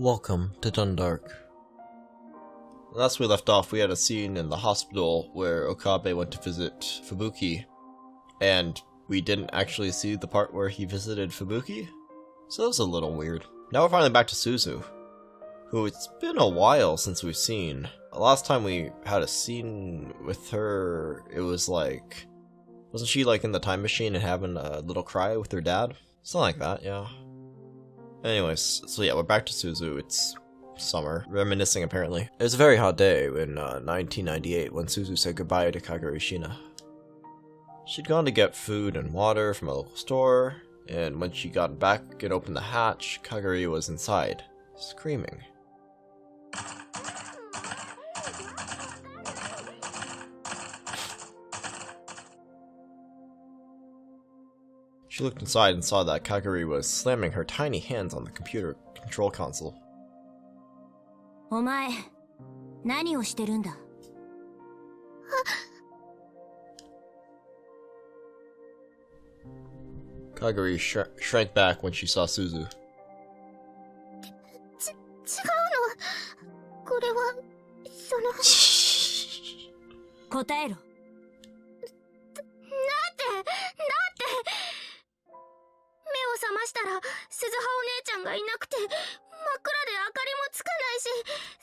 Welcome to Dundark. Last we left off, we had a scene in the hospital where Okabe went to visit Fubuki, and we didn't actually see the part where he visited Fubuki, so that was a little weird. Now we're finally back to Suzu, who it's been a while since we've seen. Last time we had a scene with her, it was like, wasn't she like in the time machine and having a little cry with her dad? Something like that, yeah. Anyways, so yeah, we're back to Suzu. It's summer. Reminiscing, apparently. It was a very hot day in 1998 when Suzu said goodbye to Kagura Shina. She'd gone to get food and water from a local store, and when she got back and opened the hatch, Kagura was inside, screaming. She looked inside and saw that Kagura was slamming her tiny hands on the computer control console. お前、何をしてるんだ? Kagura shrank back when she saw Suzu. 違うの。これは、その。答えろ。目を覚ましたら鈴葉お姉ちゃんがいなくて、真っ暗で明かりもつかないし、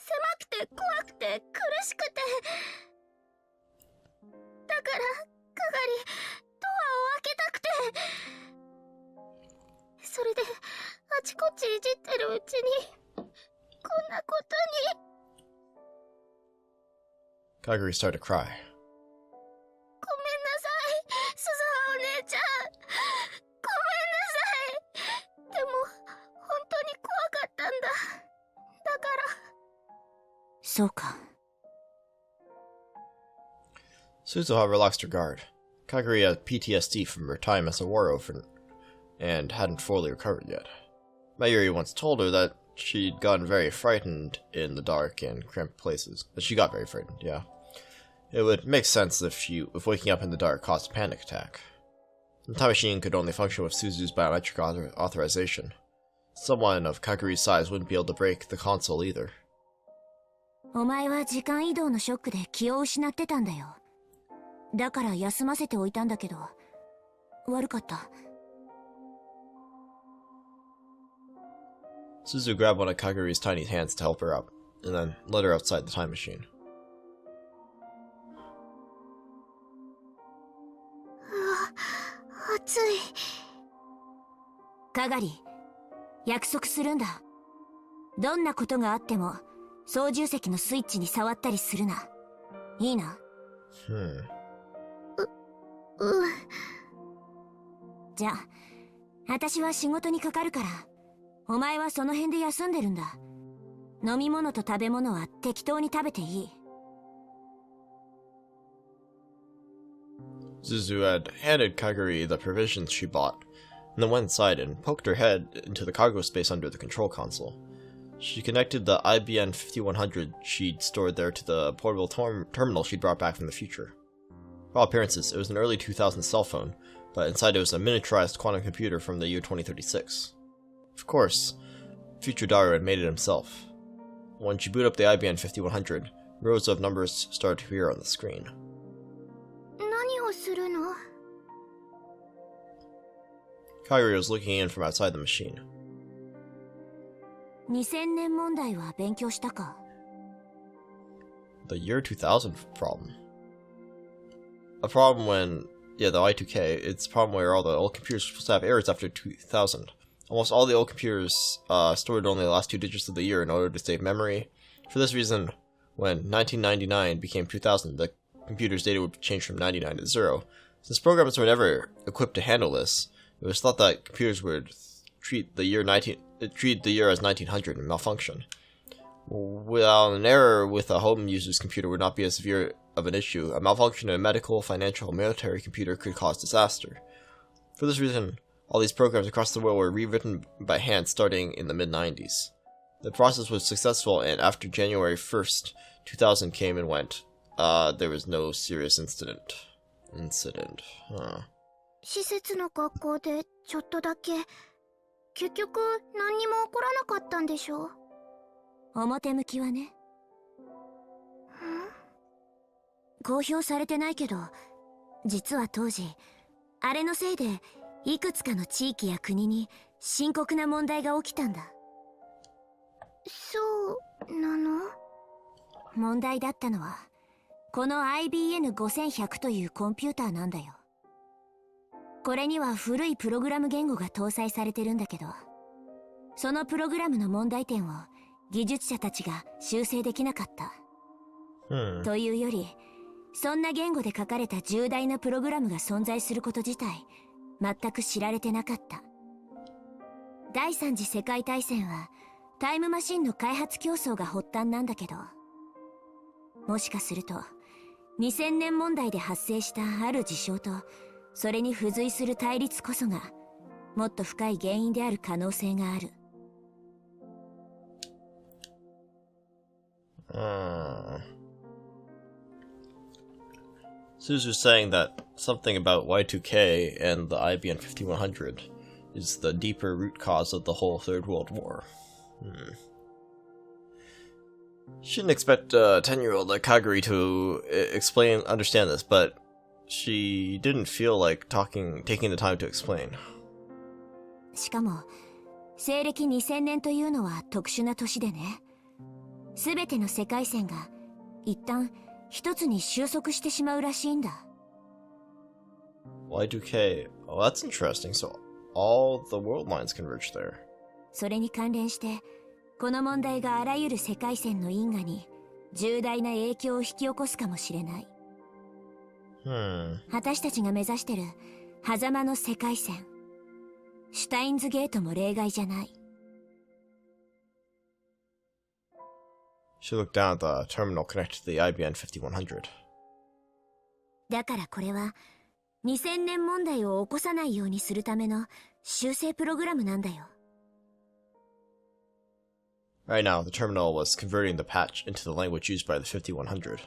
狭くて怖くて苦しくて。だからかがりドアを開けたくて、それであちこちいじってるうちにこんなことに。Kagura started to cry. ごめんなさい、鈴葉お姉ちゃん。ごめんなさい。でも本当に怖かったんだ。だから。そうか。Suzuha relaxed her guard. Kagura had PTSD from her time as a war orphan, and hadn't fully recovered yet. Mayuri once told her that she'd gotten very frightened in the dark and cramped places. That she got very frightened, yeah. It would make sense if waking up in the dark caused a panic attack. The time machine could only function with Suzu's biometric authorization. Someone of Kagura's size wouldn't be able to break the console either. お前は時間移動のショックで気を失ってたんだよ。だから休ませておいたんだけど、悪かった。Suzu grabbed one of Kagura's tiny hands to help her up, and then led her outside the time machine. 暑い。かがり、約束するんだ。どんなことがあっても操縦席のスイッチに触ったりするな。いいな。じゃあ、私は仕事にかかるから、お前はその辺で休んでるんだ。飲み物と食べ物は適当に食べていい。Suzu had handed Kagura the provisions she bought, and then went inside and poked her head into the cargo space under the control console. She connected the IBM 5100 she'd stored there to the portable terminal she'd brought back from the future. For all appearances, it was an early 2000s cell phone, but inside it was a miniaturized quantum computer from the year 2036. Of course, future Daru had made it himself. When she booted up the IBM 5100, rows of numbers started to appear on the screen. 何をするの? Kagura was looking in from outside the machine. 2000年問題は勉強したか? The year 2000 problem. A problem when, yeah, the Y2K, it's a problem where all the old computers are supposed to have errors after 2000. Almost all the old computers stored only the last two digits of the year in order to save memory. For this reason, when 1999 became 2000, the computer's data would change from 99 to 0. Since programs were never equipped to handle this, it was thought that computers would treat the year as 1900 and malfunction. While an error with a home user's computer would not be as severe of an issue, a malfunction in a medical, financial, or military computer could cause disaster. For this reason, all these programs across the world were rewritten by hand starting in the mid-90s. The process was successful, and after January 1st, 2000 came and went, there was no serious incident. Huh. 施設の学校でちょっとだけ。結局何にも起こらなかったんでしょ?表向きはね。公表されてないけど、実は当時あれのせいでいくつかの地域や国に深刻な問題が起きたんだ。そうなの？問題だったのはこの IBN5100 というコンピューターなんだよ。これには古いプログラム言語が搭載されてるんだけど、そのプログラムの問題点を技術者たちが修正できなかった、というより、そんな言語で書かれた重大なプログラムが存在すること自体全く知られてなかった。第三次世界大戦はタイムマシンの開発競争が発端なんだけど、もしかすると2000年問題で発生したある事象とそれに付随する対立こそがもっと深い原因である可能性がある。Suzu's saying that something about Y2K and the IBM 5100 is the deeper root cause of the whole Third World War. Shouldn't expect 10-year-old like Kaguri to understand this, but she didn't feel like taking the time to explain. しかも西暦2000年というのは特殊な年でね、すべての世界線が一旦一つに収束してしまうらしいんだ。Y2K, oh that's interesting, so all the world lines converge there. それに関連してこの問題があらゆる世界線の因果に重大な影響を引き起こすかもしれない。私たちが目指してる狭間の世界線、シュタインズゲートも例外じゃない。She looked down at the terminal connected to the IBM 5100. だからこれは2000年問題を起こさないようにするための修正プログラムなんだよ。Right now, the terminal was converting the patch into the language used by the 5100.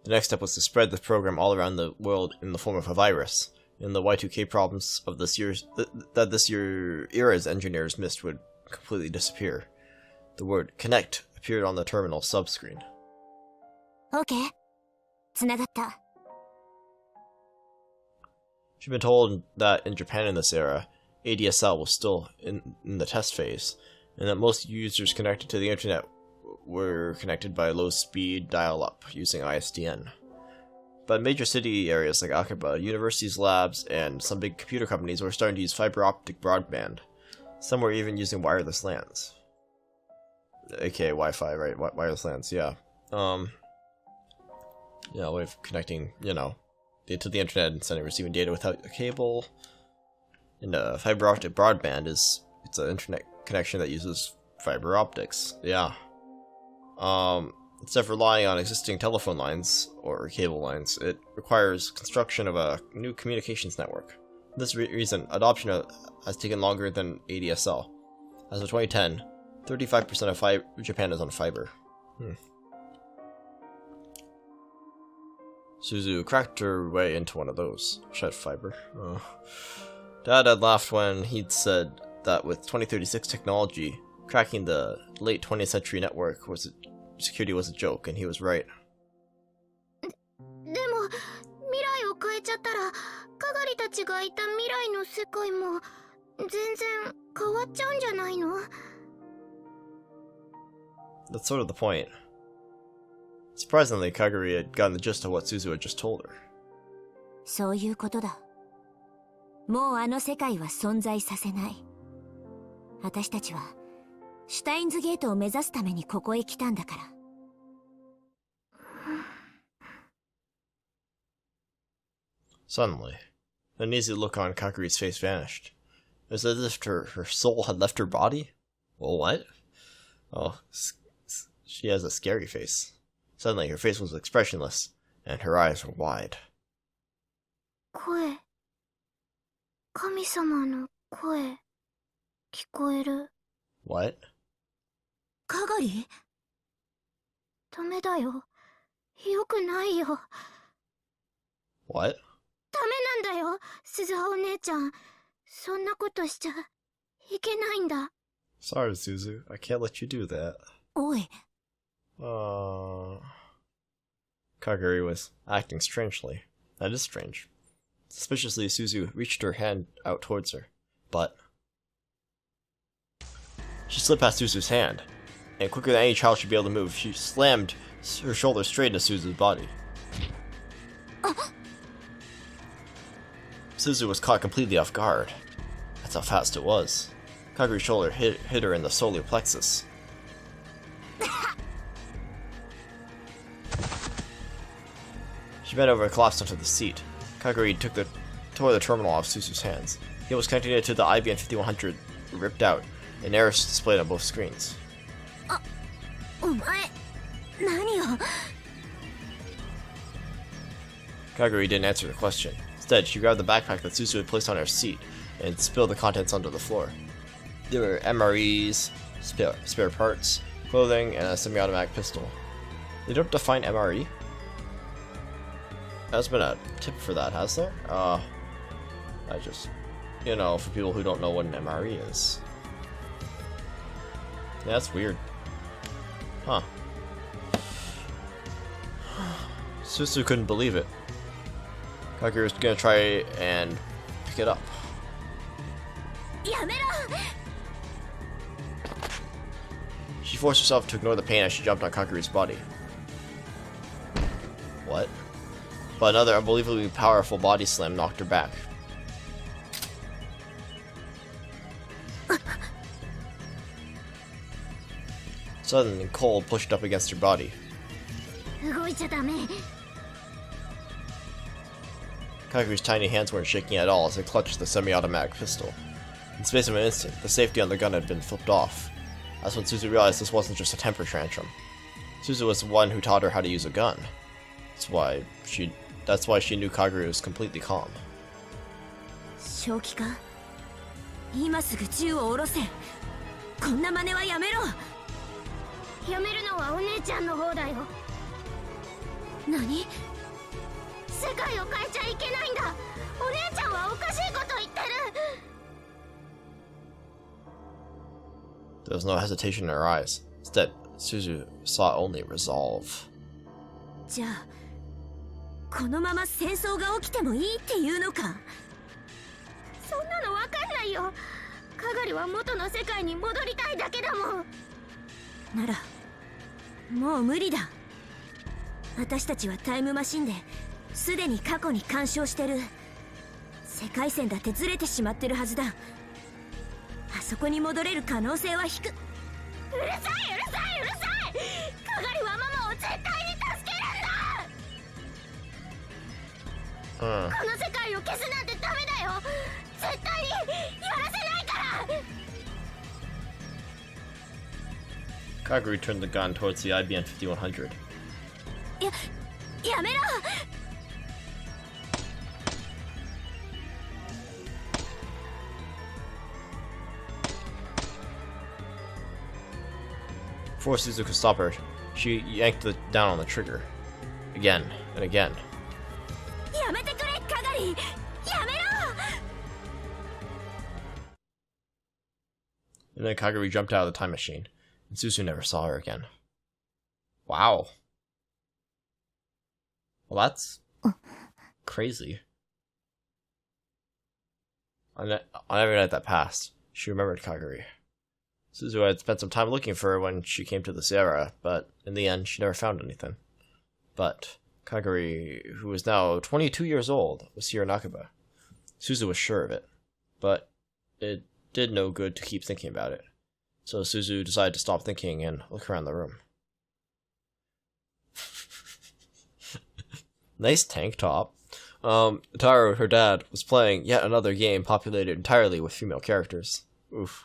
The next step was to spread the program all around the world in the form of a virus, and the Y2K problems of this year's era's engineers missed would completely disappear. The word connect appeared on the terminal subscreen. OK. 繋がった。She'd been told that in Japan in this era, ADSL was still in the test phase, and that most users connected to the internet were connected by low-speed dial-up using ISDN. But major city areas like Akiba, universities, labs, and some big computer companies were starting to use fiber optic broadband. Some were even using wireless LANs. AKA Wi-Fi, right? Wireless LANs, yeah. Yeah, a way of connecting, you know, to the internet and sending and receiving data without a cable. And fiber optic broadband it's an internet connection that uses fiber optics. Yeah. Instead of relying on existing telephone lines or cable lines, it requires construction of a new communications network. For this reason, adoption has taken longer than ADSL. As of 2010, 35% of Japan is on fiber. Suzu cracked her way into one of those. Shed fiber. Oh. Dad had laughed when he'd said that with 2036 technology, cracking the late 20th century network security was a joke, and he was right. でも、未来を変えちゃったら、かがりたちがいた未来の世界も全然変わっちゃうんじゃないの? That's sort of the point. Surprisingly, Kaguri had gotten the gist of what Suzu had just told her. そういうことだ。もうあの世界は存在させない。私たちはシュタインズゲートを目指すためにここへ来たんだから。Suddenly, an uneasy look on Kaguri's face vanished. It was as if her soul had left her body? Well, what? Oh, she has a scary face. Suddenly, her face was expressionless, and her eyes were wide. 声。神様の声。聞こえる。What? かがり？ダメだよ。よくないよ。What? ダメなんだよ、鈴葉お姉ちゃん。そんなことしちゃいけないんだ。Sorry, Suzu. I can't let you do that. おい。Kaguri was acting strangely. That is strange. Suspiciously, Suzu reached her hand out towards her, but she slipped past Suzu's hand, and quicker than any child should be able to move, she slammed her shoulder straight into Suzu's body. Suzu was caught completely off guard. That's how fast it was. Kaguri's shoulder hit her in the solar plexus. She bent over and collapsed onto the seat. Kaguri tore the terminal off Suzu's hands. He was connecting it to the IBM 5100 ripped out, and errors displayed on both screens. Kaguri didn't answer the question. Instead, she grabbed the backpack that Suzu had placed on her seat and spilled the contents onto the floor. There were MREs, spare parts, clothing, and a semi-automatic pistol. They don't define MRE? There's been a tip for that, has there? I just, for people who don't know what an MRE is. Yeah, that's weird. Huh. Suzu couldn't believe it. Kaguri was gonna try and pick it up. She forced herself to ignore the pain as she jumped on Kaguri's body. What? But another unbelievably powerful body slam knocked her back. Suddenly, cold pushed up against her body. Kaguri's tiny hands weren't shaking at all as they clutched the semi-automatic pistol. In the space of an instant, the safety on the gun had been flipped off. That's when Suzu realized this wasn't just a temper tantrum. Suzu was the one who taught her how to use a gun. That's why she knew Kaguri was completely calm. There was no hesitation in her eyes. Instead, Suzu saw only resolve. じゃあ、このまま戦争が起きてもいいっていうのか。そんなのわかんないよ。かがりは元の世界に戻りたいだけだもん。なら、もう無理だ。私たちはタイムマシンですでに過去に干渉してる。世界線だってずれてしまってるはずだ。あそこに戻れる可能性は低く。うるさい。かがりはママを絶対に助けるんだ。この世界を消すなんてダメだよ。絶対にやらせないから。Kaguri turned the gun towards the IBM 5100. やめろ。Before Suzu could stop her, she yanked down on the trigger. Again and again. And then Kaguri jumped out of the time machine, and Suzu never saw her again. Wow. Well, that's crazy. On every night that passed, she remembered Kaguri. Suzu had spent some time looking for her when she came to the Sierra, but in the end, she never found anything. But Kaguri, who was now 22 years old, was here in Akiba. Suzu was sure of it, but it did no good to keep thinking about it. So Suzu decided to stop thinking and look around the room. Nice tank top. Taro, her dad, was playing yet another game populated entirely with female characters. Oof.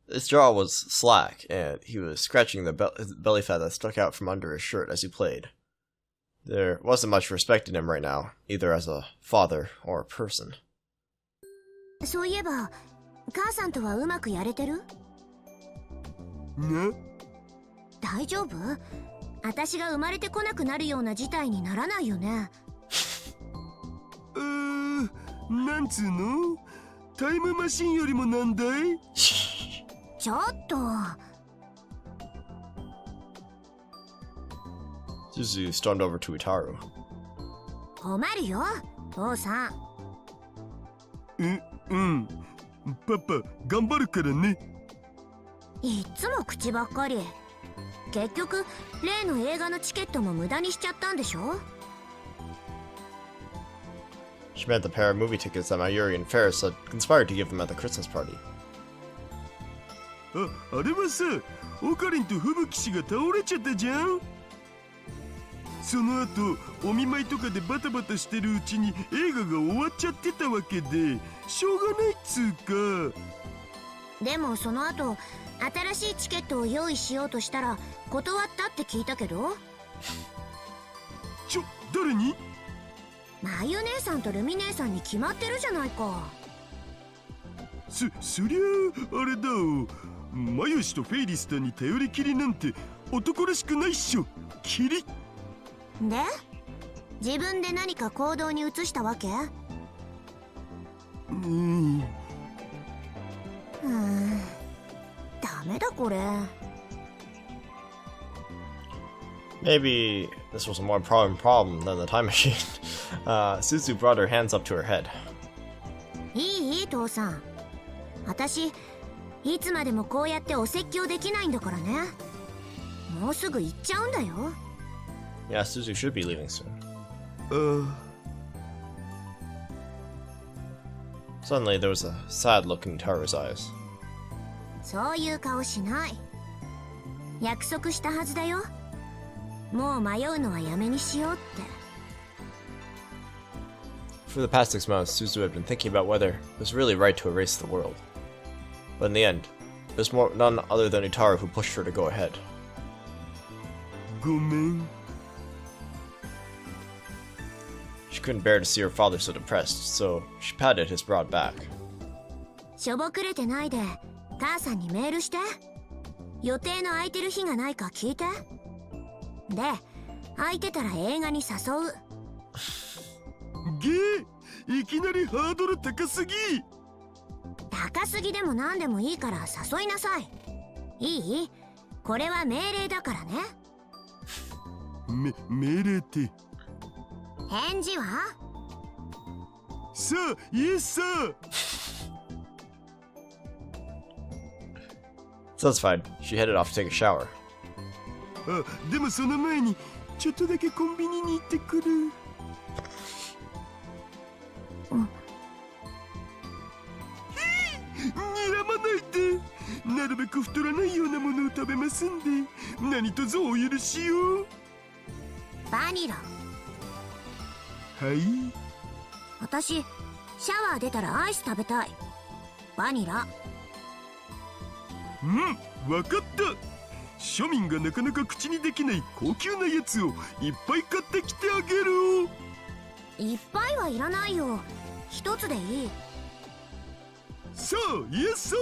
His jaw was slack, and he was scratching the belly fat that stuck out from under his shirt as he played. There wasn't much respect in him right now, either as a father or a person. そういえば、母さんとはうまくやれてる？ね？大丈夫？私が生まれてこなくなるような事態にならないよね。なんつうの？タイムマシンよりもなんだい？ちょっと。 Suzu stormed over to Utaru. 困るよ父さん。パパ頑張るからね。いっつも口ばっかり。結局例の映画のチケットも無駄にしちゃったんでしょ。 She meant the pair of movie tickets that Mayuri and Ferris had conspired to give them at the Christmas party. あれはさ、オカリンと吹雪氏が倒れちゃったじゃん。その後お見舞いとかでバタバタしてるうちに映画が終わっちゃってたわけで、しょうがないっつうか。でもその後新しいチケットを用意しようとしたら断ったって聞いたけど。誰に？まゆ姉さんとルミ姉さんに決まってるじゃないか。そりゃあれだお。マユシとフェイリスタに頼りきりなんて男らしくないっしょ。キリで自分で何か行動に移したわけ？ダメだこれ。 Maybe this was a more problem than the time machine. Suzu brought her hands up to her head. いい父さん。私いつまでもこうやってお説教できないんだからね。もうすぐ行っちゃうんだよ。 Yeah, Suzu should be leaving soon. Suddenly, there was a sad look in Tara's eyes. そういう顔しない。約束したはずだよ。もう迷うのはやめにしようって。 For the past 6 months, Suzu had been thinking about whether it was really right to erase the world. But in the end, it was none other than Utaru who pushed her to go ahead. ごめん。 She couldn't bear to see her father so depressed, so she patted his broad back. しょぼくれてないで母さんにメールして。予定の空いてる日がないか聞いて。で空いてたら映画に誘う。いきなりハードル高すぎ。高すぎでも何でもいいから誘いなさい。いい？これは命令だからね。命令って。返事は？さあ、イエスさ。 Satisfied, she headed off to take a shower. でもその前にちょっとだけコンビニに行ってくる。睨まないで。なるべく太らないようなものを食べますんで、何卒お許しを。バニラ。はい。私シャワー出たらアイス食べたい。バニラ。わかった。庶民がなかなか口にできない高級なやつをいっぱい買ってきてあげる。いっぱいはいらないよ。一つでいい。さあ、イエスさ。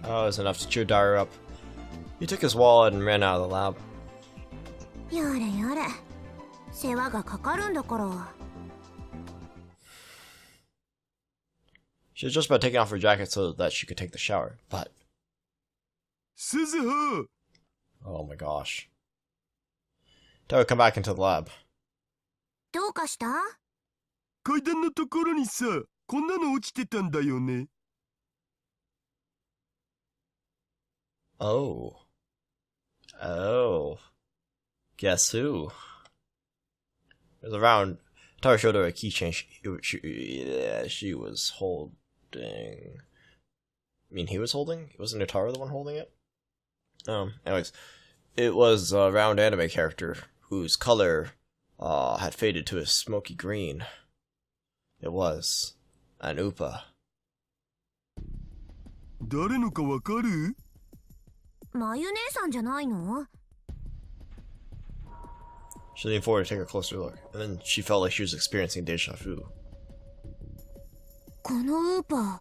Oh, it was enough to cheer Dyer up. He took his wallet and ran out of the lab. やれやれ。世話がかかるんだから。 She was just about taking off her jacket so that she could take the shower, but... Suzuha! Oh my gosh. Dyer would come back into the lab. どうかした？階段のところにさ、こんなの落ちてたんだよね。Oh. Oh. Guess who? It was around... Tara showed her a keychain she was holding... I mean, he was holding? Wasn't Tara the one holding it? Anyways. It was a round anime character whose color had faded to a smoky green. It was an Upa. 誰のかわかる？まゆ姉さんじゃないの？ She leaned forward to take a closer look, and then she felt like she was experiencing deja vu. このウーパー、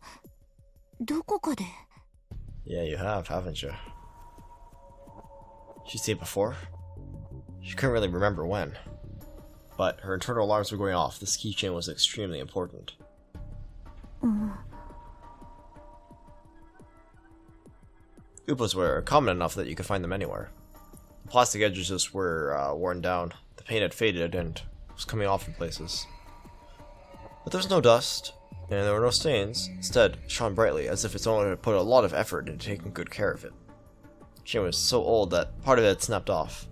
どこかで。 Yeah, you have, haven't you? She'd seen it before? She couldn't really remember when. But her internal alarms were going off. This keychain was extremely important. Upas were common enough that you could find them anywhere. The plastic edges just were worn down, the paint had faded and was coming off in places. But there was no dust, and there were no stains. Instead, it shone brightly, as if its owner had put a lot of effort into taking good care of it. The chain was so old that part of it had snapped off.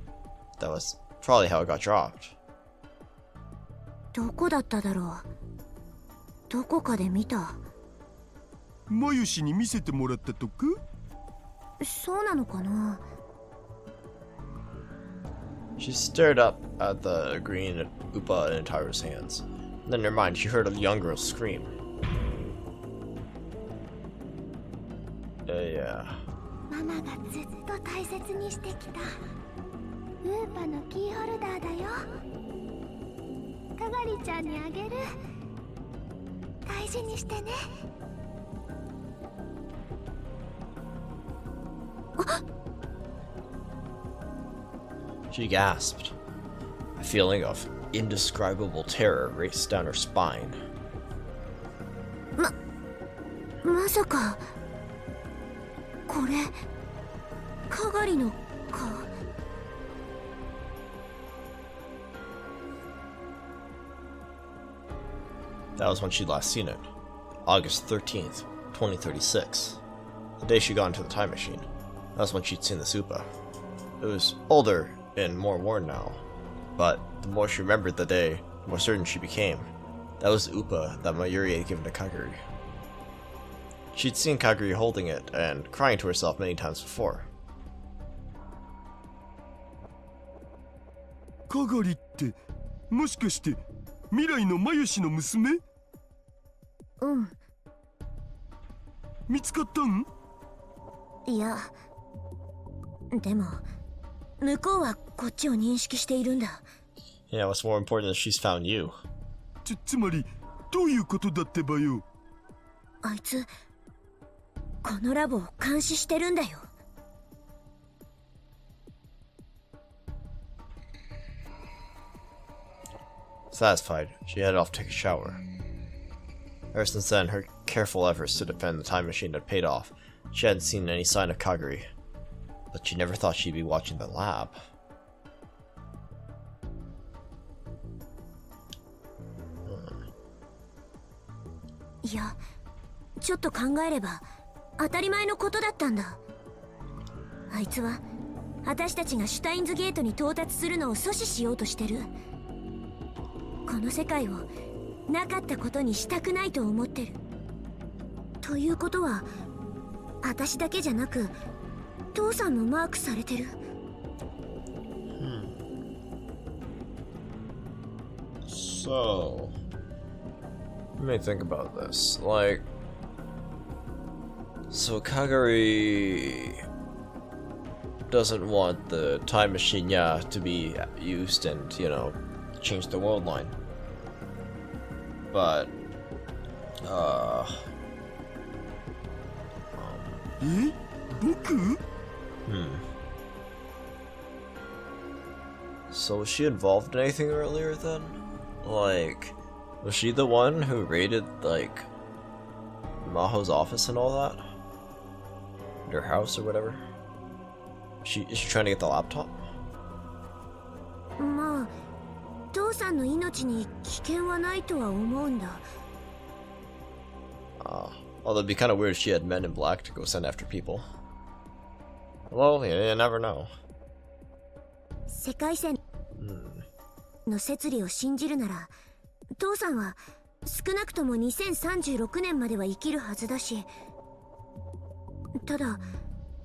That was probably how it got dropped. どこだっただろう。どこかで見た。マユシに見せてもらったとか？そうなのかな。She stared up at the green Upa in Taru's hands. Then in her mind, she heard a young girl scream. Yeah. ママがずっと大切にしてきたウーパのキーホルダーだよ。かがりちゃんにあげる。大事にしてね。She gasped. A feeling of indescribable terror raced down her spine. まさかこれかがりのか。That was when she'd last seen it. August 13th, 2036. The day she got into the time machine. That was when she'd seen the Supa. It was older and more worn now. But the more she remembered the day, the more certain she became. That was the Upa that Mayuri had given to Kaguri. She'd seen Kaguri holding it and crying to herself many times before. かがりってもしかして未来のマユシの娘？うん。見つかったん？いや、でも向こうはこっちを認識しているんだ。Yeah, what's more important is she's found you. つまりどういうことだってばよ。あいつこのラボを監視してるんだよ。Satisfied, she headed off to take a shower. Ever since then, her careful efforts to defend the time machine had paid off. She hadn't seen any sign of Kaguri, but she never thought she'd be watching the lab. いや、ちょっと考えれば当たり前のことだったんだ。あいつは私たちがシュタインズゲートに到達するのを阻止しようとしてる。この世界をなかったことにしたくないと思ってる。ということは私だけじゃなく父さんもマークされてる。So, let me think about this. Like, so Kaguri doesn't want the time machine, yeah, to be used and, you know, change the world line. But, 僕？ So was she involved in anything earlier then? Like, was she the one who raided, like, Maho's office and all that? Her house or whatever? Is she trying to get the laptop? まあ、父さんの命に危険はないとは思うんだ。Although it'd be kind of weird if she had men in black to go send after people. Well, you never know. 世界線の摂理を信じるなら、父さんは少なくとも2036年までは生きるはずだし、ただ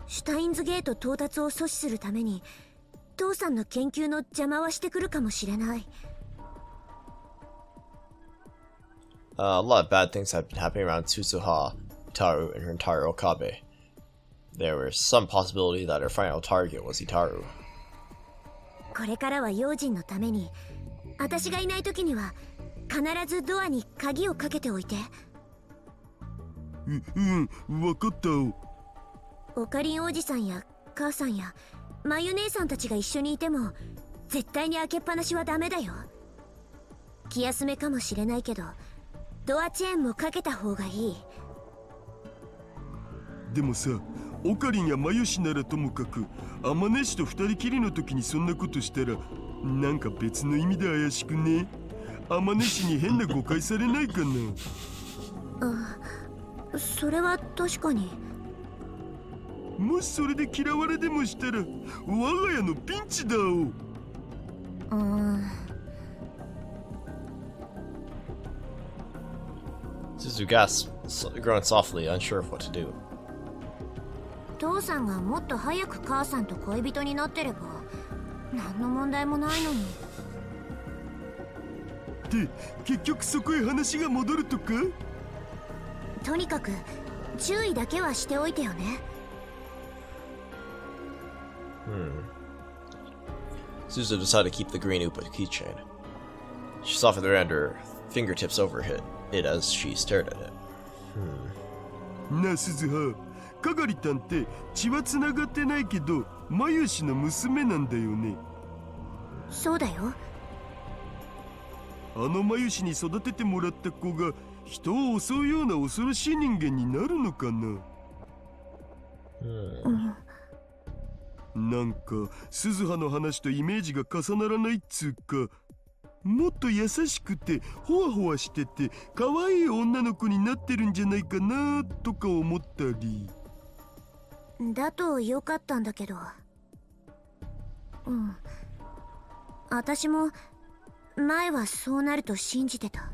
シュタインズゲート到達を阻止するために父さんの研究の邪魔はしてくるかもしれない。A lot of bad things have been happening around Suzuha, Itaru, and her entire Okabe. There was some possibility that her final target was Itaru. これからは用心のために、私がいない時には必ずドアに鍵をかけておいて。わかった。オカリンおじさんや母さんやマユ姉さんたちが一緒にいても絶対に開けっぱなしはダメだよ。気休めかもしれないけど、ドアチェーンもかけた方がいい。でもさ、オカリンやマユシならともかく、天音氏と二人きりの時にそんなことしたら、なんか別の意味で怪しくね？天音氏に変な誤解されないかな？あ、それは確かに。もしそれで嫌われでもしたら、我が家のピンチだお。Suzu gasps, groaning softly, unsure of what to do. 父さんがもっと早く母さんと恋人になってれば何の問題もないのに。で、結局そこへ話が戻るとか？とにかく注意だけはしておいてよね。Suzu decided to keep the green Upa keychain. She softly ran her fingertips over it as she stared at it. なあ、鈴葉。かがりたんって血はつながってないけど、マユシの娘なんだよね。そうだよ。あのマユシに育ててもらった子が人を襲うような恐ろしい人間になるのかな？なんか鈴葉の話とイメージが重ならないっつうか、もっと優しくてホワホワしてて可愛い女の子になってるんじゃないかなとか思ったり。だとよかったんだけど。私も前はそうなると信じてた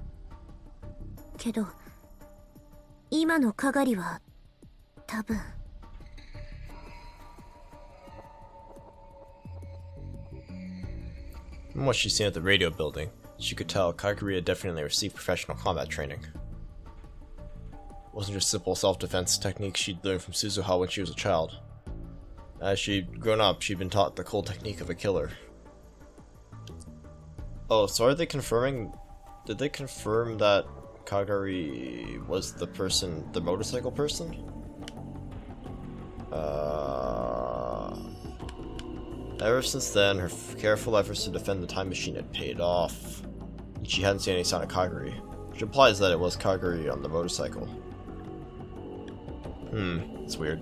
けど、今のかがりは多分。From what she'd seen at the radio building, she could tell Kaguri had definitely received professional combat training. It wasn't just simple self-defense techniques she'd learned from Suzuha when she was a child. As she'd grown up, she'd been taught the cold technique of a killer. Oh, so are they confirming... Did they confirm that Kaguri was the person, the motorcycle person? Ever since then, her careful efforts to defend the time machine had paid off. She hadn't seen any sign of Kaguri, which implies that it was Kaguri on the motorcycle. It's weird.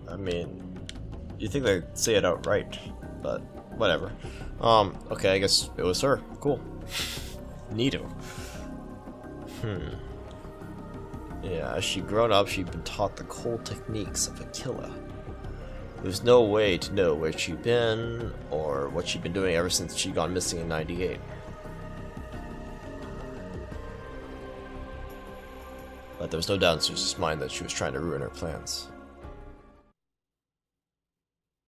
I mean, you'd think they'd say it outright, but whatever. Okay, I guess it was her. Cool. Neato. Yeah, as she'd grown up, she'd been taught the cold techniques of a killer. There's no way to know where she'd been, or what she'd been doing ever since she'd gone missing in '98. But there was no doubt in Suzu's mind that she was trying to ruin her plans.